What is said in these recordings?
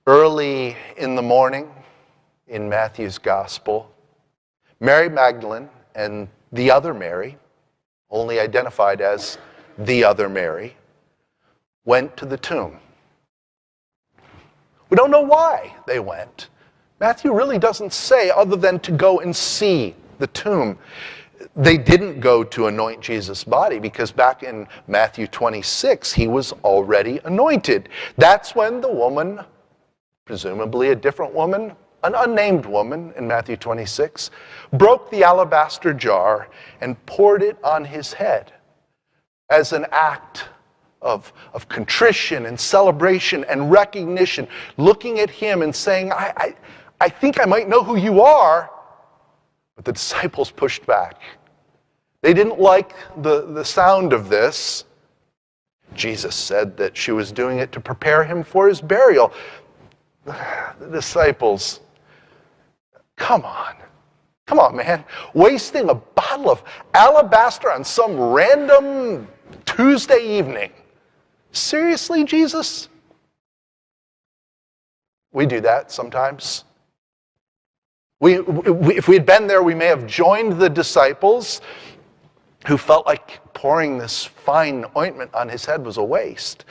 Early in the morning in Matthew's gospel, Mary Magdalene and the other Mary, only identified as the other Mary, went to the tomb. We don't know why they went. Matthew really doesn't say other than to go and see the tomb. They didn't go to anoint Jesus' body because back in Matthew 26, he was already anointed. That's when the woman, presumably a different woman, an unnamed woman in Matthew 26, broke the alabaster jar and poured it on his head as an act of contrition and celebration and recognition, looking at him and saying, I think I might know who you are. But the disciples pushed back. They didn't like the sound of this. Jesus said that she was doing it to prepare him for his burial. The disciples, come on, man. Wasting a bottle of alabaster on some random Tuesday evening. Seriously, Jesus? We do that sometimes. If we had been there, we may have joined the disciples who felt like pouring this fine ointment on his head was a waste.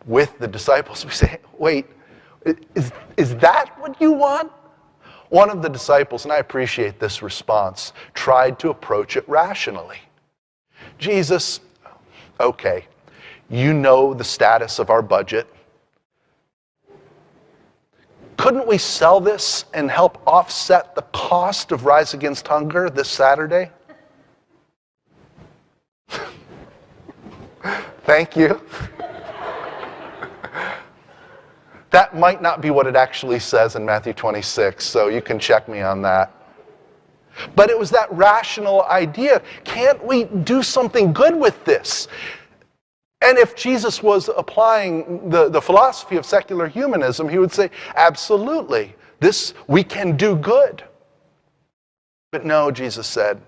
With the disciples, we say, wait, is that what you want? One of the disciples, and I appreciate this response, tried to approach it rationally. Jesus, okay, you know the status of our budget. Couldn't we sell this and help offset the cost of Rise Against Hunger this Saturday? Thank you. That might not be what it actually says in Matthew 26, so you can check me on that. But it was that rational idea. Can't we do something good with this? And if Jesus was applying the philosophy of secular humanism, he would say, absolutely, this we can do good. But no, Jesus said,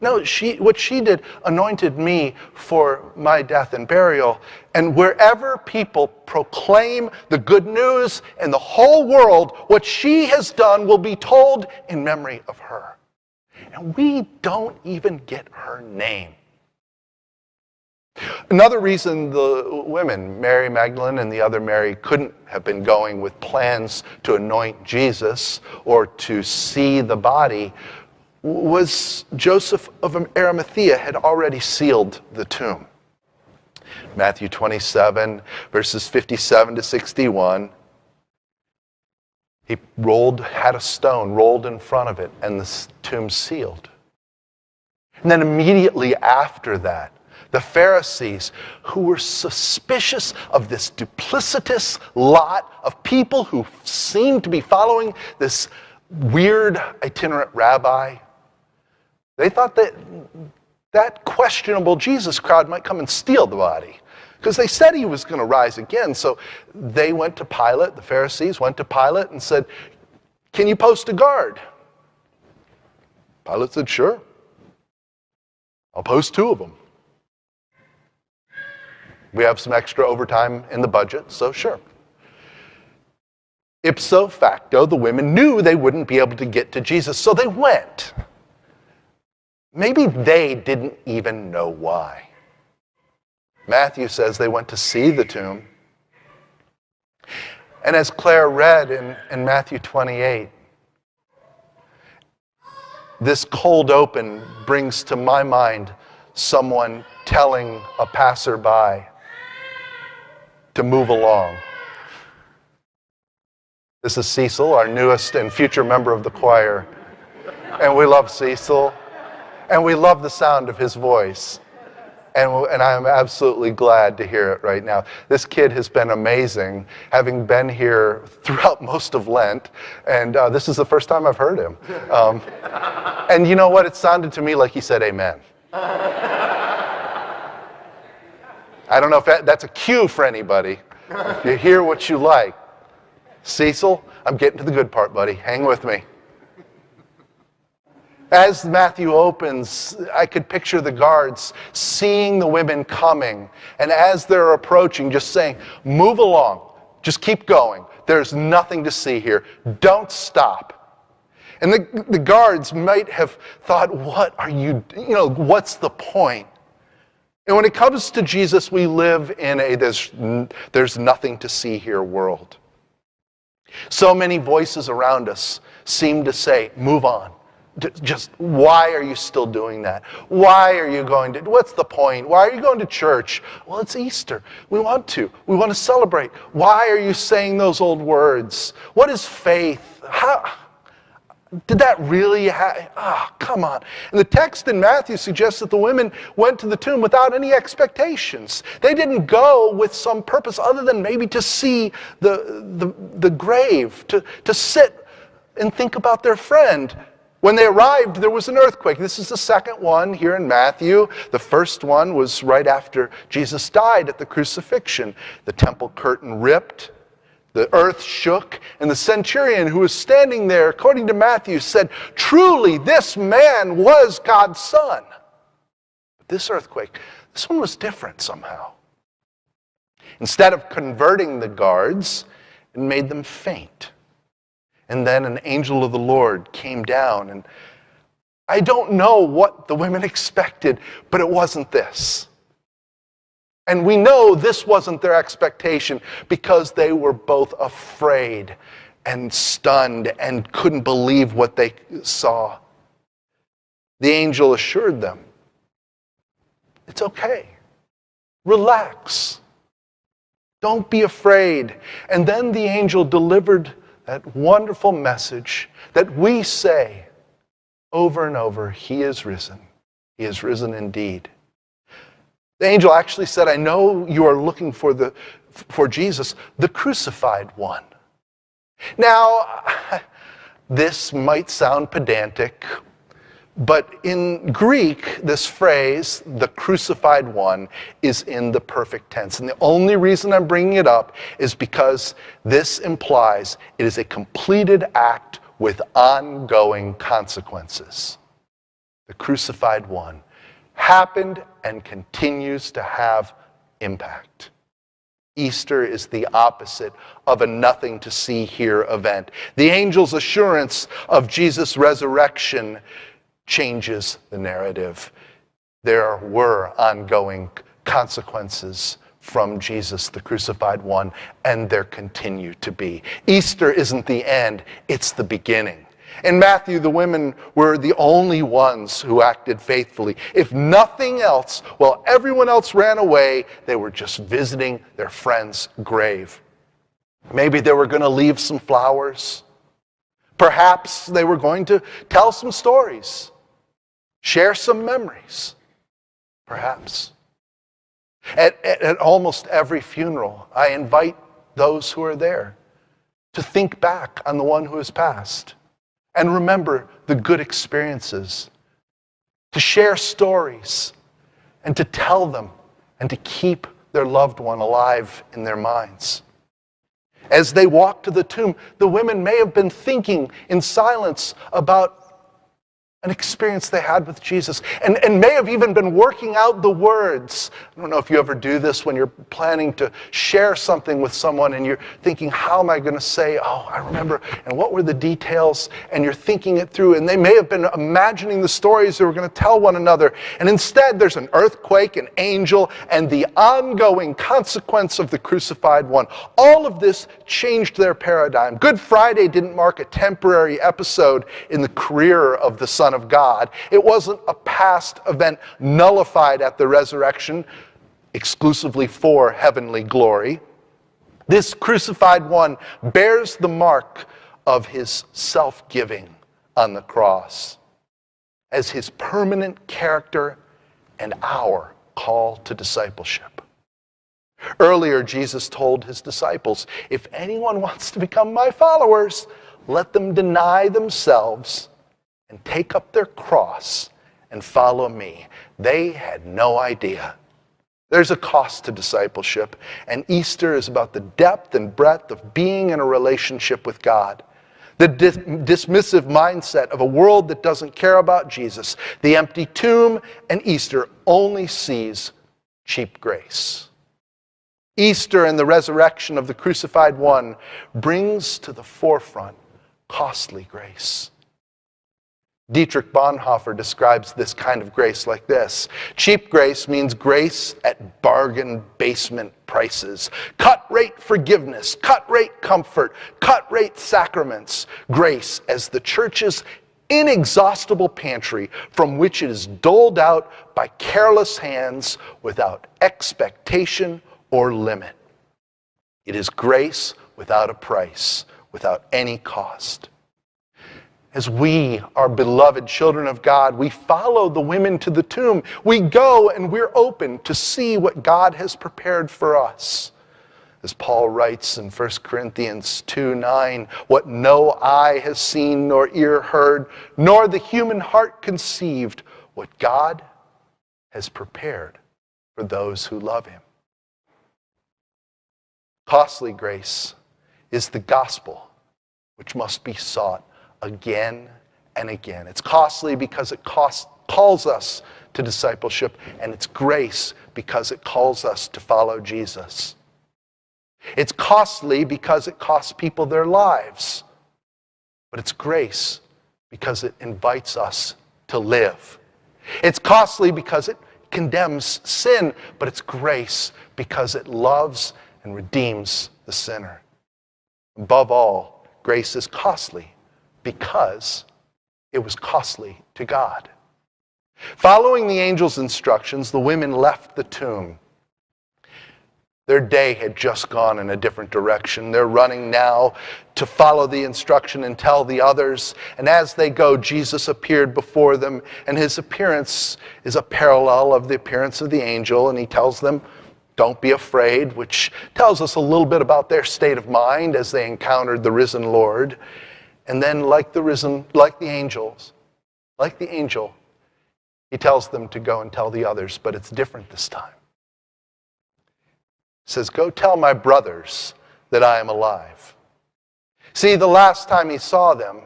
no, what she did anointed me for my death and burial. And wherever people proclaim the good news in the whole world, what she has done will be told in memory of her. And we don't even get her name. Another reason the women, Mary Magdalene and the other Mary, couldn't have been going with plans to anoint Jesus or to see the body was Joseph of Arimathea had already sealed the tomb. Matthew 27, verses 57 to 61. He had a stone rolled in front of it, and the tomb sealed. And then immediately after that, the Pharisees, who were suspicious of this duplicitous lot of people who seemed to be following this weird itinerant rabbi, they thought that questionable Jesus crowd might come and steal the body. Because they said he was going to rise again. So they went to Pilate, the Pharisees went to Pilate and said, can you post a guard? Pilate said, sure. I'll post 2 of them. We have some extra overtime in the budget, so sure. Ipso facto, the women knew they wouldn't be able to get to Jesus, so they went. Maybe they didn't even know why. Matthew says they went to see the tomb. And as Claire read in Matthew 28, this cold open brings to my mind someone telling a passerby to move along. This is Cecil, our newest and future member of the choir. And we love Cecil. And we love the sound of his voice. And I'm absolutely glad to hear it right now. This kid has been amazing, having been here throughout most of Lent. And this is the first time I've heard him. And you know what? It sounded to me like he said amen. I don't know if that's a cue for anybody. If you hear what you like. Cecil, I'm getting to the good part, buddy. Hang with me. As Matthew opens, I could picture the guards seeing the women coming, and as they're approaching, just saying, move along, Just keep going. There's nothing to see here. Don't stop. And the guards might have thought, what are you, what's the point? And when it comes to Jesus, we live in a there's nothing to see here world. So many voices around us seem to say, move on. Just, why are you still doing that? Why are you going to, what's the point? Why are you going to church? Well, it's Easter. We want to celebrate. Why are you saying those old words? What is faith? How did that really happen? Come on. And the text in Matthew suggests that the women went to the tomb without any expectations. They didn't go with some purpose other than maybe to see the grave, to sit and think about their friend. When they arrived, there was an earthquake. This is the second one here in Matthew. The first one was right after Jesus died at the crucifixion. The temple curtain ripped, the earth shook, and the centurion who was standing there, according to Matthew, said, truly, this man was God's son. But this earthquake, this one was different somehow. Instead of converting the guards, it made them faint. And then an angel of the Lord came down, and I don't know what the women expected, but it wasn't this. And we know this wasn't their expectation because they were both afraid and stunned and couldn't believe what they saw. The angel assured them, it's okay. Relax. Don't be afraid. And then the angel delivered that wonderful message that we say over and over, he is risen. He is risen indeed. The angel actually said, I know you are looking for Jesus, the crucified one. Now, this might sound pedantic, but in Greek, this phrase, the crucified one, is in the perfect tense. And the only reason I'm bringing it up is because this implies it is a completed act with ongoing consequences. The crucified one happened and continues to have impact. Easter is the opposite of a nothing to see here event. The angel's assurance of Jesus' resurrection changes the narrative. There were ongoing consequences from Jesus, the crucified one, and there continue to be. Easter isn't the end, it's the beginning. In Matthew, the women were the only ones who acted faithfully. If nothing else, while everyone else ran away, they were just visiting their friend's grave. Maybe they were going to leave some flowers. Perhaps they were going to tell some stories. Share some memories, perhaps. At almost every funeral, I invite those who are there to think back on the one who has passed and remember the good experiences, to share stories and to tell them and to keep their loved one alive in their minds. As they walked to the tomb, the women may have been thinking in silence about an experience they had with Jesus, and may have even been working out the words. I don't know if you ever do this when you're planning to share something with someone and you're thinking, how am I going to say, I remember, and what were the details? And you're thinking it through, and they may have been imagining the stories they were going to tell one another, and instead there's an earthquake, an angel, and the ongoing consequence of the crucified one. All of this changed their paradigm. Good Friday didn't mark a temporary episode in the career of the Son of God. It wasn't a past event nullified at the resurrection exclusively for heavenly glory. This crucified one bears the mark of his self-giving on the cross as his permanent character and our call to discipleship. Earlier, Jesus told his disciples, if anyone wants to become my followers, let them deny themselves and take up their cross and follow me. They had no idea. There's a cost to discipleship, and Easter is about the depth and breadth of being in a relationship with God. The dismissive mindset of a world that doesn't care about Jesus. The empty tomb, and Easter only sees cheap grace. Easter and the resurrection of the crucified one brings to the forefront costly grace. Dietrich Bonhoeffer describes this kind of grace like this: cheap grace means grace at bargain basement prices. Cut-rate forgiveness, cut-rate comfort, cut-rate sacraments. Grace as the church's inexhaustible pantry from which it is doled out by careless hands without expectation or limit. It is grace without a price, without any cost. As we are beloved children of God, we follow the women to the tomb. We go and we're open to see what God has prepared for us. As Paul writes in 1 Corinthians 2:9, what no eye has seen nor ear heard, nor the human heart conceived, what God has prepared for those who love him. Costly grace is the gospel which must be sought again and again. It's costly because it calls us to discipleship, and it's grace because it calls us to follow Jesus. It's costly because it costs people their lives, but it's grace because it invites us to live. It's costly because it condemns sin, but it's grace because it loves and redeems the sinner. Above all, grace is costly because it was costly to God. Following the angel's instructions, the women left the tomb. Their day had just gone in a different direction. They're running now to follow the instruction and tell the others. And as they go, Jesus appeared before them, and his appearance is a parallel of the appearance of the angel, and he tells them, "Don't be afraid," which tells us a little bit about their state of mind as they encountered the risen Lord. And then, like the angel, he tells them to go and tell the others, but it's different this time. He says, "Go tell my brothers that I am alive." See, the last time he saw them,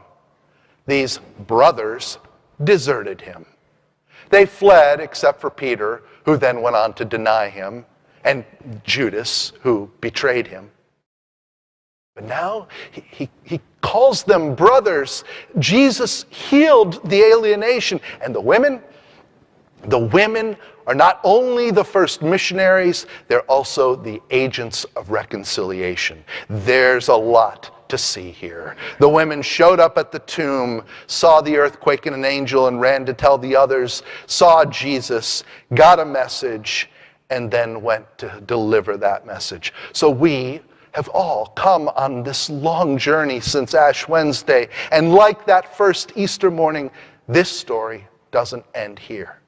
these brothers deserted him. They fled, except for Peter, who then went on to deny him, and Judas, who betrayed him. But now he calls them brothers. Jesus healed the alienation. And the women are not only the first missionaries, they're also the agents of reconciliation. There's a lot to see here. The women showed up at the tomb, saw the earthquake and an angel, and ran to tell the others, saw Jesus, got a message, and then went to deliver that message. So we have all come on this long journey since Ash Wednesday. And like that first Easter morning, this story doesn't end here.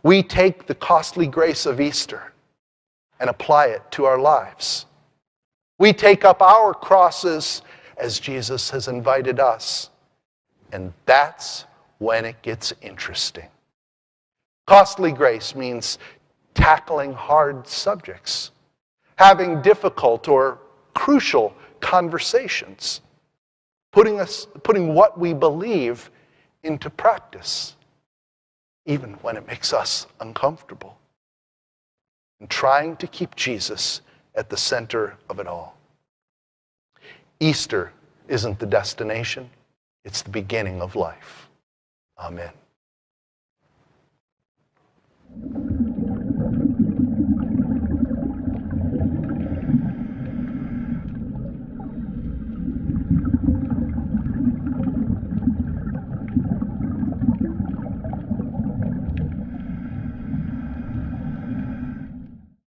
We take the costly grace of Easter and apply it to our lives. We take up our crosses as Jesus has invited us. And that's when it gets interesting. Costly grace means tackling hard subjects, having difficult or crucial conversations, putting what we believe into practice, even when it makes us uncomfortable, and trying to keep Jesus at the center of it all. Easter isn't the destination, it's the beginning of life. Amen.